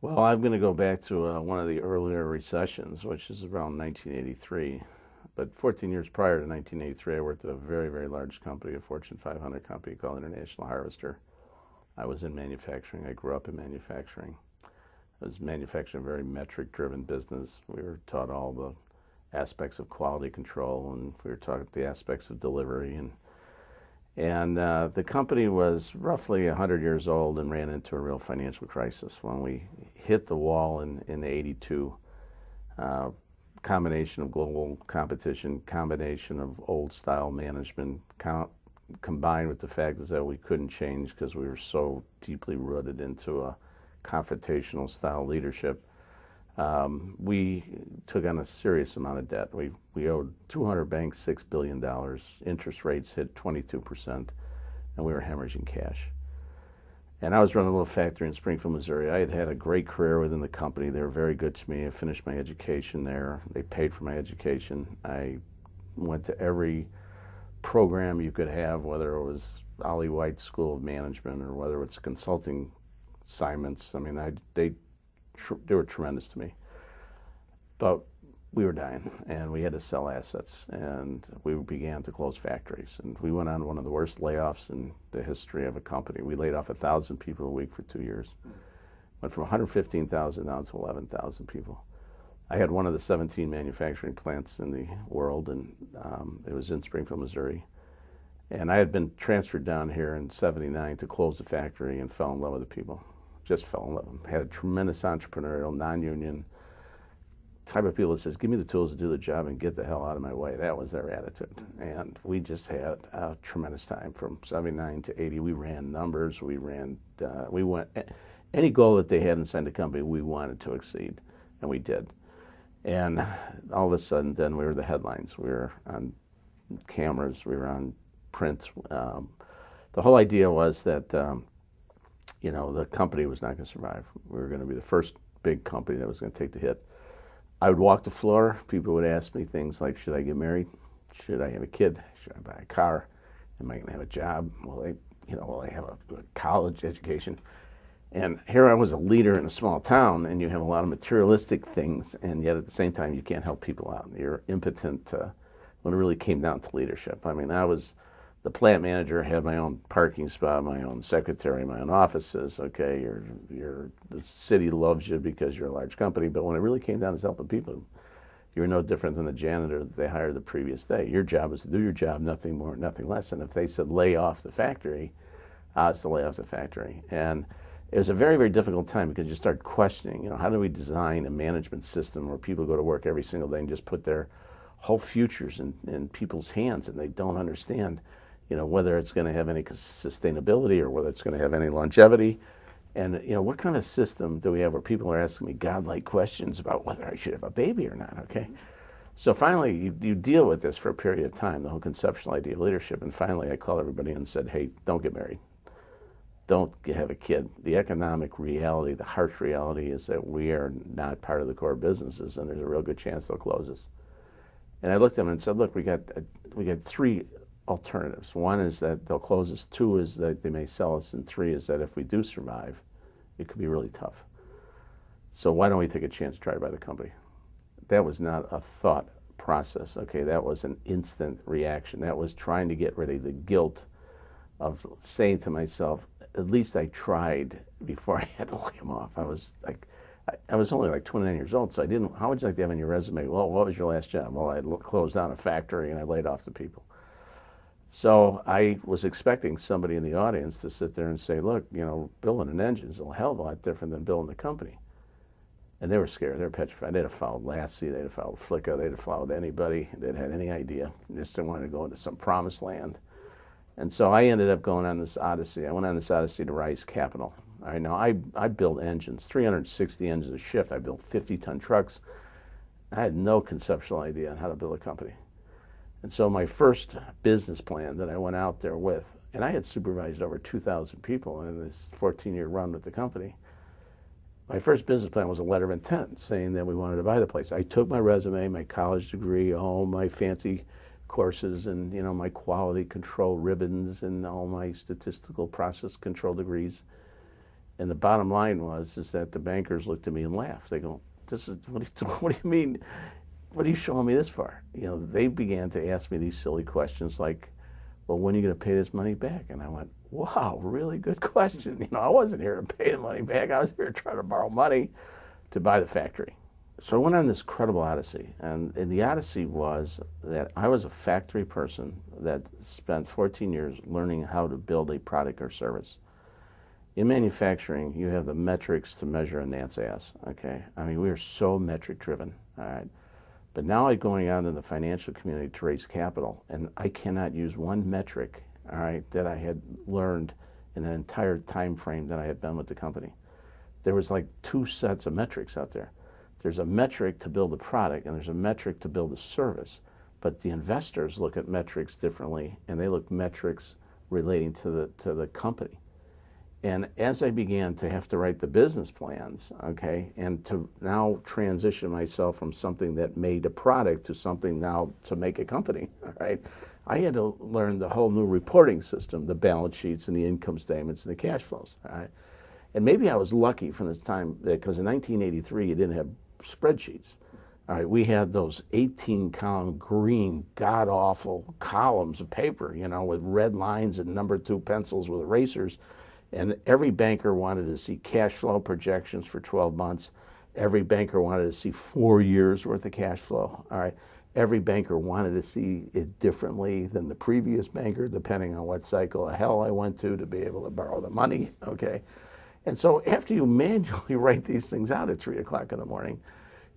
Well, I'm going to go back to one of the earlier recessions, which is around 1983. But 14 years prior to 1983, I worked at a very, very large company, a Fortune 500 company called International Harvester. I was in manufacturing. I grew up in manufacturing. I was manufacturing a very metric-driven business. We were taught all the aspects of quality control, and we were taught the aspects of delivery. And the company was roughly 100 years old and ran into a real financial crisis. When we hit the wall in '82, combination of global competition, combination of old style management, combined with the fact is that we couldn't change because we were so deeply rooted into a confrontational style leadership. We took on a serious amount of debt. We owed 200 banks $6 billion. Interest rates hit 22%, and we were hemorrhaging cash. And I was running a little factory in Springfield, Missouri. I had had a great career within the company. They were very good to me. I finished my education there. They paid for my education. I went to every program you could have, whether it was Ollie White's School of Management or whether it's consulting assignments. I mean, they were tremendous to me. But we were dying, and we had to sell assets, and we began to close factories. And we went on one of the worst layoffs in the history of a company. We laid off 1,000 people a week for 2 years. Went from 115,000 down to 11,000 people. I had one of the 17 manufacturing plants in the world, and it was in Springfield, Missouri. And I had been transferred down here in '79 to close the factory and fell in love with the people. Just fell in love with them. Had a tremendous entrepreneurial, non-union type of people that says, give me the tools to do the job and get the hell out of my way. That was their attitude. And we just had a tremendous time. From '79 to '80, we ran numbers. We went, any goal that they had inside the company, we wanted to exceed, and we did. And all of a sudden, then we were the headlines. We were on cameras. We were on print. The whole idea was that, the company was not going to survive. We were going to be the first big company that was going to take the hit. I would walk the floor. People would ask me things like, should I get married? Should I have a kid? Should I buy a car? Am I going to have a job? Will I have a college education? And here I was, a leader in a small town, and you have a lot of materialistic things, and yet at the same time you can't help people out. You're impotent when it really came down to leadership. I mean, I was the plant manager, had my own parking spot, my own secretary, my own offices. Okay, the city loves you because you're a large company, but when it really came down to helping people, you're no different than the janitor that they hired the previous day. Your job was to do your job, nothing more, nothing less. And if they said lay off the factory, I was to lay off the factory. And it was a very, very difficult time because you start questioning, how do we design a management system where people go to work every single day and just put their whole futures in people's hands, and they don't understand, whether it's going to have any sustainability or whether it's going to have any longevity. And, what kind of system do we have where people are asking me godlike questions about whether I should have a baby or not, okay? So finally, you deal with this for a period of time, the whole conceptual idea of leadership, and finally I called everybody in and said, hey, don't get married. Don't have a kid. The economic reality, the harsh reality is that we are not part of the core businesses, and there's a real good chance they'll close us. And I looked at them and said, look, we got 3 alternatives. 1 is that they'll close us, 2 is that they may sell us, and 3 is that if we do survive, it could be really tough. So why don't we take a chance to try to buy the company? That was not a thought process, okay? That was an instant reaction. That was trying to get rid of the guilt of saying to myself, at least I tried before I had to lay him off. I was only like 29 years old, so how would you like to have on your resume? Well, what was your last job? Well, I closed down a factory and I laid off the people. So I was expecting somebody in the audience to sit there and say, look, building an engine is a hell of a lot different than building a company. And they were scared. They were petrified. They'd have followed Lassie. They'd have followed Flicka. They'd have followed anybody that had any idea. They just didn't want to go into some promised land. And so I ended up going on this odyssey. I went on this odyssey to raise capital. All right, now I built engines, 360 engines a shift. I built 50-ton trucks. I had no conceptual idea on how to build a company. And so my first business plan that I went out there with, and I had supervised over 2,000 people in this 14-year run with the company. My first business plan was a letter of intent saying that we wanted to buy the place. I took my resume, my college degree, all my fancy courses, and my quality control ribbons and all my statistical process control degrees. And the bottom line is that the bankers looked at me and laughed. They go, what do you mean? What are you showing me this for? They began to ask me these silly questions like, well, when are you going to pay this money back? And I went, wow, really good question. I wasn't here to pay the money back. I was here trying to borrow money to buy the factory. So I went on this credible odyssey. And the odyssey was that I was a factory person that spent 14 years learning how to build a product or service. In manufacturing, you have the metrics to measure a gnat's ass, okay? I mean, we are so metric driven, all right? But now I'm going out in the financial community to raise capital, and I cannot use one metric, all right, that I had learned in the entire time frame that I had been with the company. There was like 2 sets of metrics out there. There's a metric to build a product, and there's a metric to build a service. But the investors look at metrics differently, and they look metrics relating to the company. And as I began to have to write the business plans, okay, and to now transition myself from something that made a product to something now to make a company, all right, I had to learn the whole new reporting system, the balance sheets and the income statements and the cash flows, all right. And maybe I was lucky from this time, because in 1983 you didn't have spreadsheets. All right, we had those 18-column green, god-awful columns of paper, with red lines and number 2 pencils with erasers. And every banker wanted to see cash flow projections for 12 months. Every banker wanted to see 4 years worth of cash flow. All right. Every banker wanted to see it differently than the previous banker, depending on what cycle of hell I went to be able to borrow the money. Okay. And so after you manually write these things out at 3 o'clock in the morning,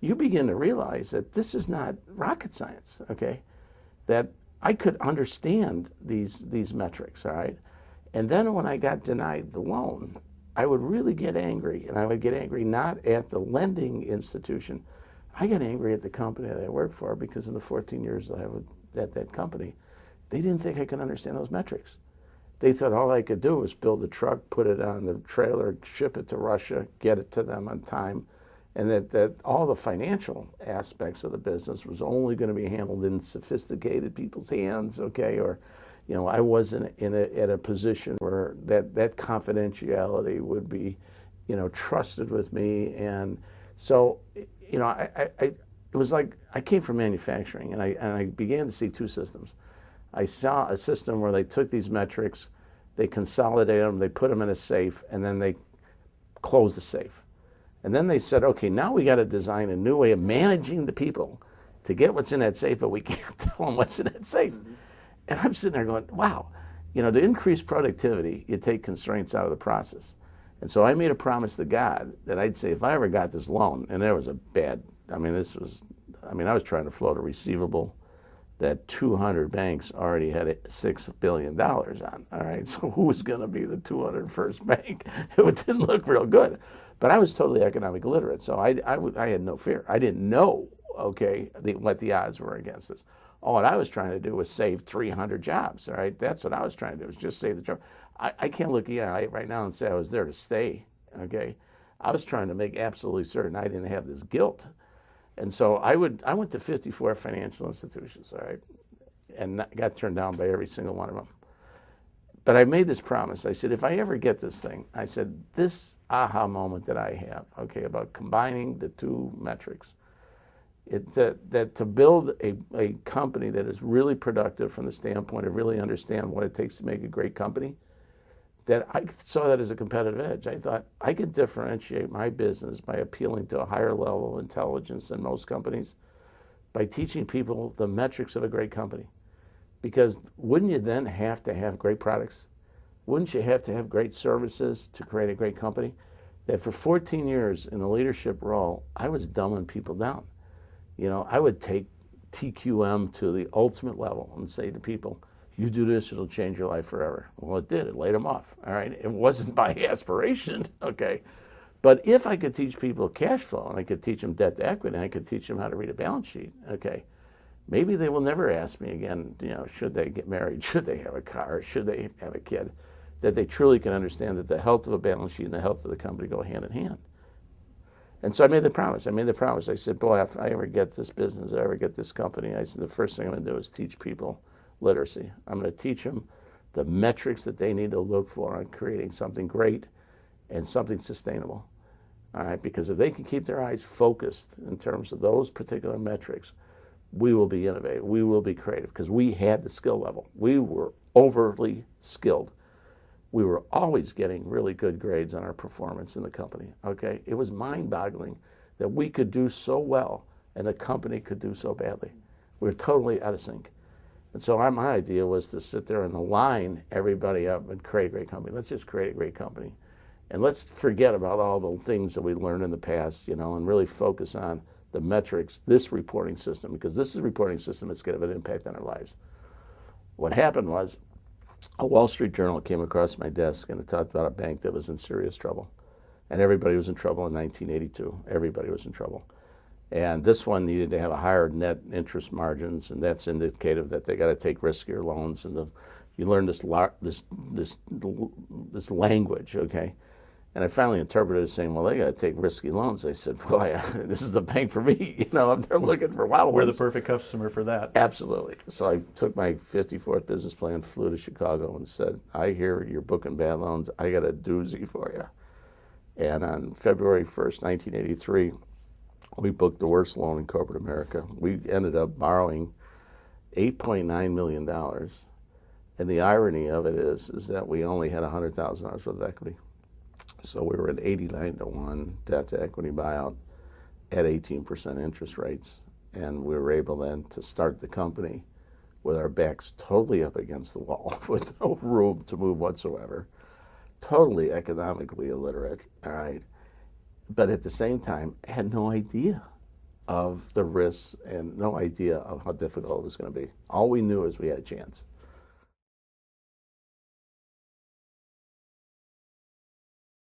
you begin to realize that this is not rocket science. Okay. That I could understand these metrics. All right. And then when I got denied the loan, I would really get angry, and I would get angry not at the lending institution. I got angry at the company that I worked for, because in the 14 years that I was at that company, they didn't think I could understand those metrics. They thought all I could do was build a truck, put it on the trailer, ship it to Russia, get it to them on time, and that all the financial aspects of the business was only going to be handled in sophisticated people's hands, okay, or I wasn't at a position where that confidentiality would be, trusted with me. And so, it was like I came from manufacturing, and I began to see 2 systems. I saw a system where they took these metrics, they consolidated them, they put them in a safe, and then they closed the safe. And then they said, okay, now we got to design a new way of managing the people to get what's in that safe, but we can't tell them what's in that safe. And I'm sitting there going, wow, to increase productivity, you take constraints out of the process. And so I made a promise to God that I'd say, if I ever got this loan, and there was a bad, I was trying to float a receivable that 200 banks already had $6 billion on, all right? So who was going to be the 201st bank? It didn't look real good. But I was totally economic illiterate, so I had no fear. I didn't know, okay, what the odds were against this. All I was trying to do was save 300 jobs, all right? That's what I was trying to do, was just save the job. I can't look right now and say I was there to stay, okay? I was trying to make absolutely certain I didn't have this guilt. And so I went to 54 financial institutions, all right, and got turned down by every single one of them. But I made this promise. I said, if I ever get this thing, I said, this aha moment that I have, okay, about combining the 2 metrics, that to build a company that is really productive from the standpoint of really understand what it takes to make a great company, that I saw that as a competitive edge. I thought I could differentiate my business by appealing to a higher level of intelligence than most companies, by teaching people the metrics of a great company. Because wouldn't you then have to have great products? Wouldn't you have to have great services to create a great company? That for 14 years in a leadership role, I was dumbing people down. I would take TQM to the ultimate level and say to people, you do this, it'll change your life forever. Well, it did. It laid them off, all right? It wasn't by aspiration, okay? But if I could teach people cash flow, and I could teach them debt to equity, and I could teach them how to read a balance sheet, okay, maybe they will never ask me again, should they get married, should they have a car, should they have a kid, that they truly can understand that the health of a balance sheet and the health of the company go hand in hand. And so I made the promise. I said, boy, if I ever get this business, if I ever get this company, I said, the first thing I'm going to do is teach people literacy. I'm going to teach them the metrics that they need to look for on creating something great, and something sustainable. All right, because if they can keep their eyes focused in terms of those particular metrics, we will be innovative, we will be creative, because we had the skill level. We were overly skilled. We were always getting really good grades on our performance in the company, okay? It was mind-boggling that we could do so well and the company could do so badly. We were totally out of sync. And so my idea was to sit there and align everybody up and create a great company. Let's just create a great company. And let's forget about all the things that we learned in the past, you know, and really focus on the metrics, this reporting system, because this is a reporting system that's going to have an impact on our lives. What happened was a Wall Street Journal came across my desk and it talked about a bank that was in serious trouble. And everybody was in trouble in 1982. Everybody was in trouble. And this one needed to have a higher net interest margins, and that's indicative that they got to take riskier loans. And you learn this language, okay? And I finally interpreted it as saying, well, they got to take risky loans. I said, well, this is the bank for me. You know, they're looking for wild ones. We're the perfect customer for that. Absolutely. So I took my 54th business plan, flew to Chicago, and said, I hear you're booking bad loans. I got a doozy for you. And on February 1st, 1983, we booked the worst loan in corporate America. We ended up borrowing $8.9 million. And the irony of it is that we only had $100,000 worth of equity. So we were at 89-to-1 debt to equity buyout at 18% interest rates. And we were able then to start the company with our backs totally up against the wall with no room to move whatsoever. Totally economically illiterate, all right? But at the same time, had no idea of the risks and no idea of how difficult it was going to be. All we knew is we had a chance.